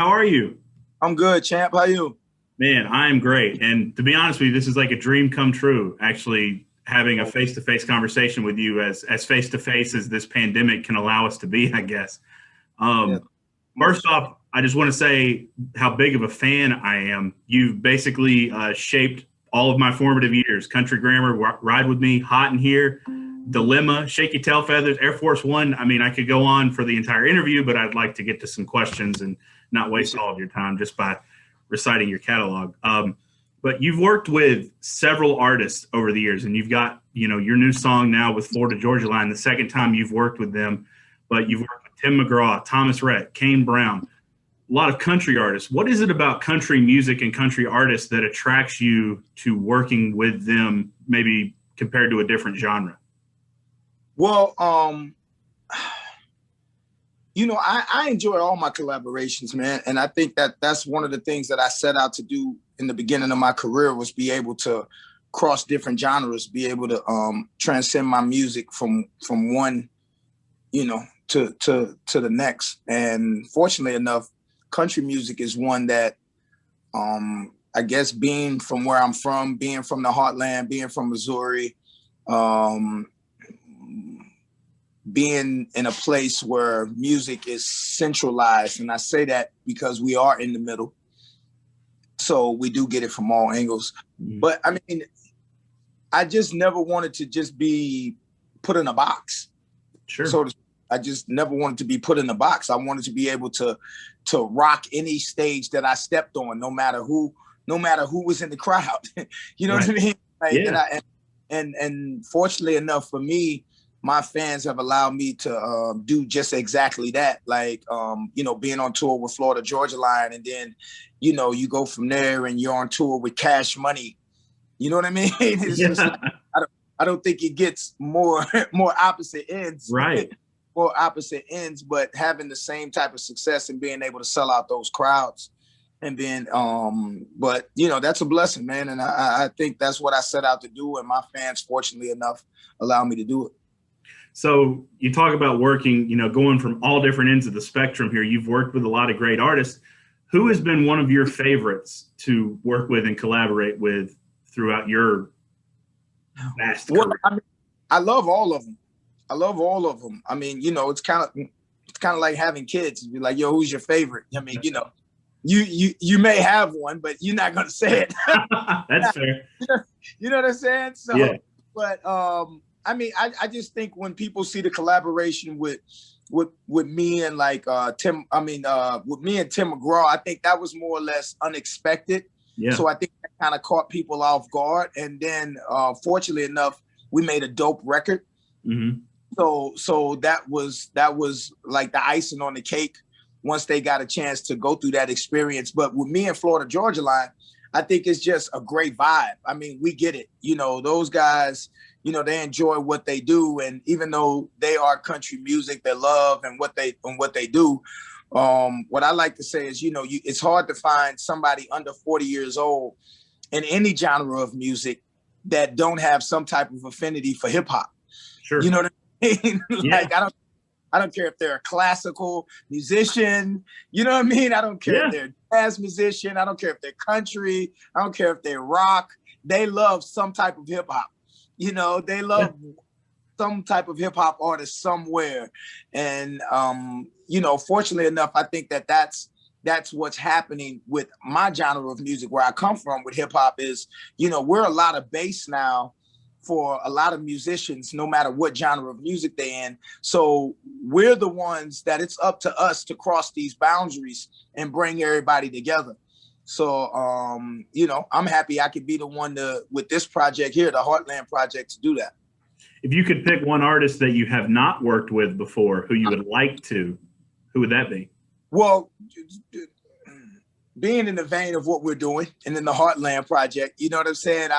How are you? I'm good, champ. How you? Man, I'm great. And to be honest with you, this is like a dream come true, actually having a Oh, face-to-face conversation with you as face-to-face as this pandemic can allow us to be, I guess. yeah, Um, First most. off, I just want to say how big of a fan I am. You've basically shaped all of my formative years. Country Grammar, Ride With Me, Hot in Here, Dilemma, Shaky Tail Feathers, Air Force One. I mean, I could go on for the entire interview, but I'd like to get to some questions and not waste all of your time just by reciting your catalog. But you've worked with several artists over the years, and you've got your new song now with Florida Georgia Line. The second time you've worked with them, but you've worked with Tim McGraw, Thomas Rhett, Kane Brown, a lot of country artists. What is it about country music and country artists that attracts you to working with them, maybe compared to a different genre? Well, I enjoy all my collaborations, man, and I think that that's one of the things that I set out to do in the beginning of my career was be able to cross different genres, be able to transcend my music from one, to the next. And fortunately enough, country music is one that I guess being from where I'm from, being from the heartland, being from Missouri, um, being in a place where music is centralized. And I say that because we are in the middle. So we do get it from all angles. Mm. But I mean, I just never wanted to just be put in a box. Sure. So I just never wanted to be put in a box. I wanted to be able to rock any stage that I stepped on, no matter who was in the crowd. You know Right. what I mean? Like, Yeah. and fortunately enough for me, my fans have allowed me to do just exactly that. Like, being on tour with Florida Georgia Line, and then, you go from there and you're on tour with Cash Money. You know what I mean? It's just Yeah. like, I don't think it gets more more opposite ends. Right. More opposite ends, but having the same type of success and being able to sell out those crowds. And then, but that's a blessing, man. And I think that's what I set out to do. And my fans, fortunately enough, allow me to do it. So you talk about working, going from all different ends of the spectrum here. You've worked with a lot of great artists. Who has been one of your favorites to work with and collaborate with throughout your vast Well, career? I mean, I love all of them. I love all of them. I mean, it's kind of like having kids. Be like, yo, who's your favorite? I mean, you may have one, but you're not gonna say it. That's fair. You know what I'm saying? So, Yeah. but I mean, I just think when people see the collaboration with me and like with me and Tim McGraw, I think that was more or less unexpected. Yeah. So I think that kind of caught people off guard. And then fortunately enough, we made a dope record. Hmm. So that was like the icing on the cake once they got a chance to go through that experience. But with me and Florida Georgia Line, I think it's just a great vibe. I mean, we get it. Those guys, they enjoy what they do, and even though they are country music, they love and what they do. What I like to say is, it's hard to find somebody under 40 years old in any genre of music that don't have some type of affinity for hip hop. Sure. You know what I mean? Yeah. Like, I don't care if they're a classical musician. You know what I mean? I don't care Yeah. if they're a jazz musician. I don't care if they're country. I don't care if they're rock. They love some type of hip hop. They love some type of hip hop artist somewhere. And, fortunately enough, I think that that's what's happening with my genre of music where I come from with hip hop is, we're a lot of bass now for a lot of musicians, no matter what genre of music they're in. So we're the ones that it's up to us to cross these boundaries and bring everybody together. So, I'm happy I could be the one with this project here, the Heartland Project, to do that. If you could pick one artist that you have not worked with before who you would like to, who would that be? Well, being in the vein of what we're doing and in the Heartland Project, you know what I'm saying?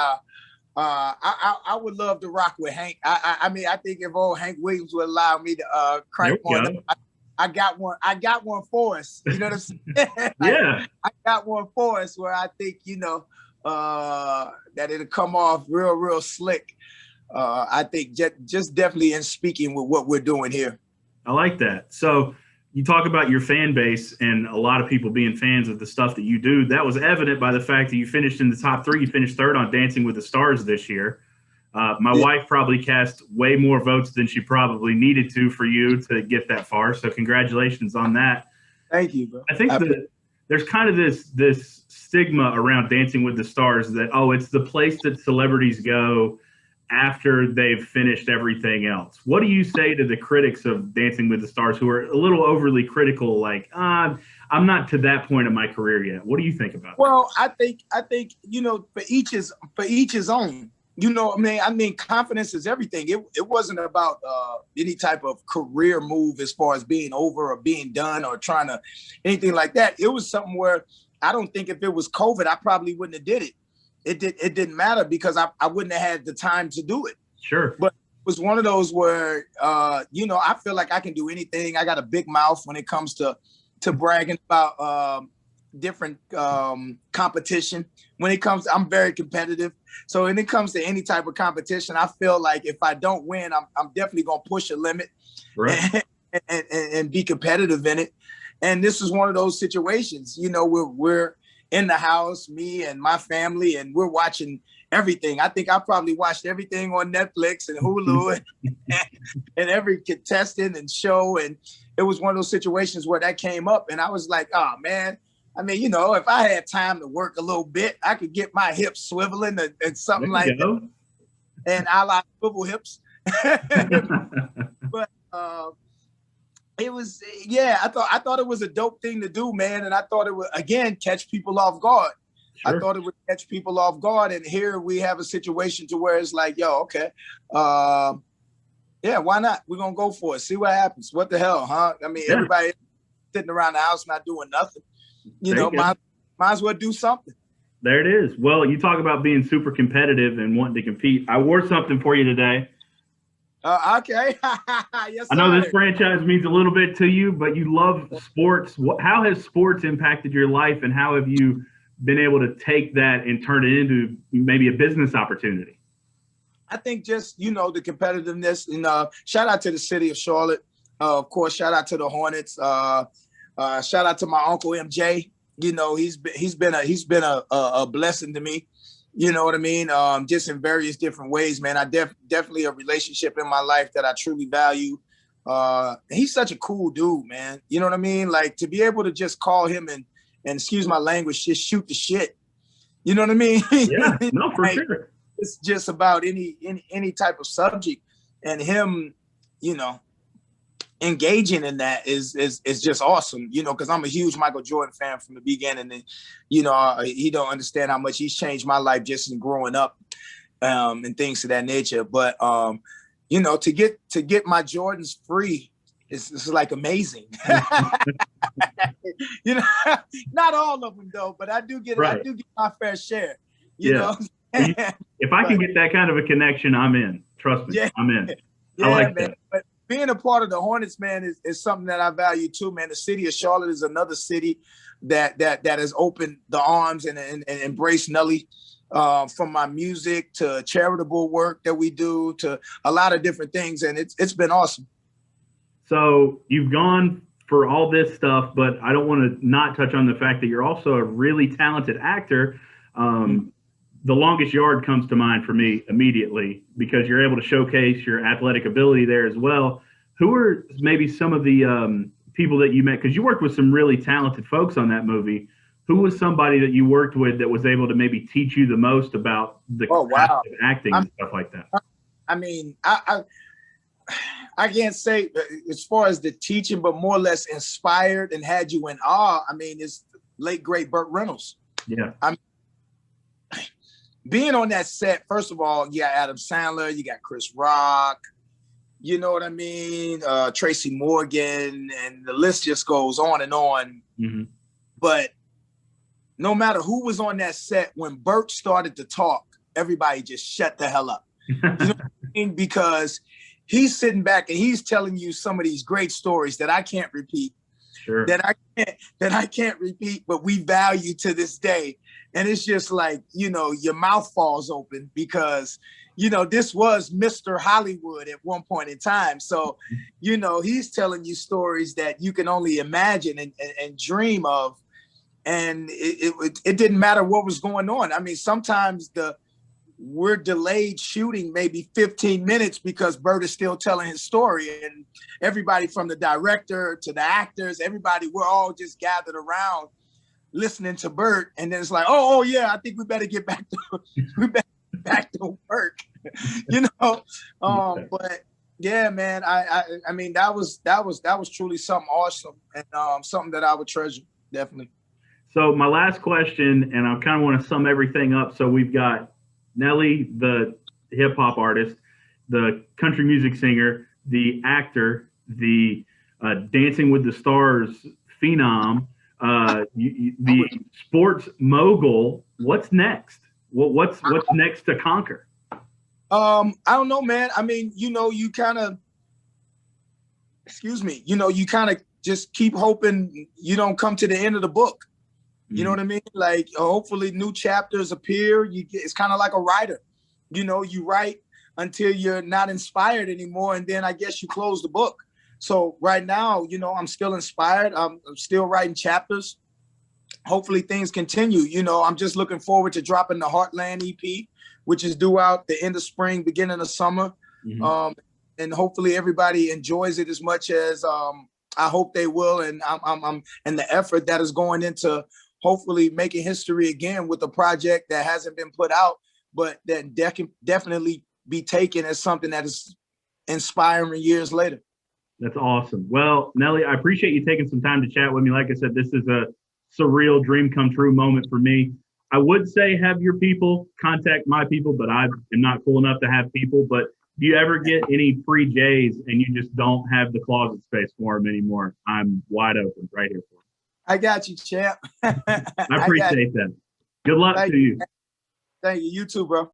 I would love to rock with Hank. I mean, I think if old Hank Williams would allow me to crank one up, I got one for us. You know what I'm saying? Yeah. I got one for us where I think, that it'll come off real slick. I think just definitely in speaking with what we're doing here. I like that. So you talk about your fan base and a lot of people being fans of the stuff that you do. That was evident by the fact that you finished in the top 3. You finished 3rd on Dancing with the Stars this year. My wife probably cast way more votes than she probably needed to for you to get that far. So congratulations on that. Thank you, bro. I think that there's kind of this stigma around Dancing with the Stars that, oh, it's the place that celebrities go after they've finished everything else. What do you say to the critics of Dancing with the Stars who are a little overly critical, like, I'm not to that point of my career yet? What do you think about that? Well, I think, for each his own. I mean, confidence is everything. It wasn't about any type of career move as far as being over or being done or trying to anything like that. It was something where I don't think if it was COVID, I probably wouldn't have did it. It didn't matter because I wouldn't have had the time to do it. Sure. But it was one of those where, I feel like I can do anything. I got a big mouth when it comes to bragging about different competition. When it comes, I'm very competitive. So when it comes to any type of competition, I feel like if I don't win, I'm definitely going to push a limit, right, and be competitive in it. And this is one of those situations, we're in the house, me and my family, and we're watching everything. I think I probably watched everything on Netflix and Hulu and every contestant and show. And it was one of those situations where that came up and I was like, oh man, I mean, if I had time to work a little bit, I could get my hips swiveling and something like that. And I like swivel hips. But it was, I thought it was a dope thing to do, man. And I thought it would, again, catch people off guard. Sure. I thought it would catch people off guard. And here we have a situation to where it's like, okay. Why not? We're going to go for it. See what happens. What the hell, huh? I mean, everybody sitting around the house not doing nothing. Might as well do something. There it is. Well, you talk about being super competitive and wanting to compete. I wore something for you today. Okay. Yes, I know this franchise means a little bit to you, but you love sports. How has sports impacted your life, and how have you been able to take that and turn it into maybe a business opportunity? I think just, the competitiveness, and shout out to the city of Charlotte. Of course, shout out to the Hornets. Shout out to my uncle MJ. He's been a blessing to me. You know what I mean? Just in various different ways, man. I definitely a relationship in my life that I truly value. He's such a cool dude, man. You know what I mean? Like to be able to just call him and excuse my language, just shoot the shit. You know what I mean? Yeah, no, for sure. It's just about any type of subject, and him, engaging in that is just awesome, because I'm a huge Michael Jordan fan from the beginning, and he don't understand how much he's changed my life just in growing up, and things of that nature. But to get my Jordans free is like amazing. Not all of them though, but I do get my fair share. You know. If I can get that kind of a connection, I'm in. Trust me, I'm in. I like that. But being a part of the Hornets, man, is something that I value too, man. The city of Charlotte is another city that has opened the arms and embraced Nelly, from my music to charitable work that we do to a lot of different things, and it's been awesome. So you've gone for all this stuff, but I don't want to not touch on the fact that you're also a really talented actor. The Longest Yard comes to mind for me immediately because you're able to showcase your athletic ability there as well. Who are maybe some of the people that you met? Because you worked with some really talented folks on that movie. Who was somebody that you worked with that was able to maybe teach you the most about the craft of acting and stuff like that? I mean, I can't say as far as the teaching, but more or less inspired and had you in awe. I mean, it's late, great Burt Reynolds. Yeah. Being on that set, first of all, you got Adam Sandler, you got Chris Rock, you know what I mean? Tracy Morgan, and the list just goes on and on. Mm-hmm. But no matter who was on that set, when Burt started to talk, everybody just shut the hell up. You know what I mean? Because he's sitting back and he's telling you some of these great stories that I can't repeat. Sure. that I can't repeat, but we value to this day. And it's just like, your mouth falls open because, this was Mr. Hollywood at one point in time. So, he's telling you stories that you can only imagine and dream of. And it didn't matter what was going on. I mean, sometimes we're delayed shooting maybe 15 minutes because Bert is still telling his story, and everybody from the director to the actors, everybody, we're all just gathered around listening to Bert. And then it's like, oh yeah, I think we better get back to work, but yeah, man, I mean, that was truly something awesome, and something that I would treasure, definitely. So my last question, and I kind of want to sum everything up. So we've got Nelly, the hip hop artist, the country music singer, the actor, the Dancing with the Stars phenom, the sports mogul. What's next? What's next to conquer? I don't know, man. I mean, you kind of, you kind of just keep hoping you don't come to the end of the book. You know what I mean? Like, hopefully new chapters appear. It's kind of like a writer. You write until you're not inspired anymore, and then I guess you close the book. So right now, I'm still inspired. I'm still writing chapters. Hopefully things continue. I'm just looking forward to dropping the Heartland EP, which is due out the end of spring, beginning of summer. And hopefully everybody enjoys it as much as I hope they will. And and the effort that is going into hopefully making history again with a project that hasn't been put out, but that definitely be taken as something that is inspiring years later. That's awesome. Well, Nelly, I appreciate you taking some time to chat with me. Like I said, this is a surreal dream come true moment for me. I would say have your people contact my people, but I am not cool enough to have people. But if you ever get any free J's and you just don't have the closet space for them anymore, I'm wide open right here for you. I got you, champ. I appreciate that. Good luck to you. Thank you. You too, bro.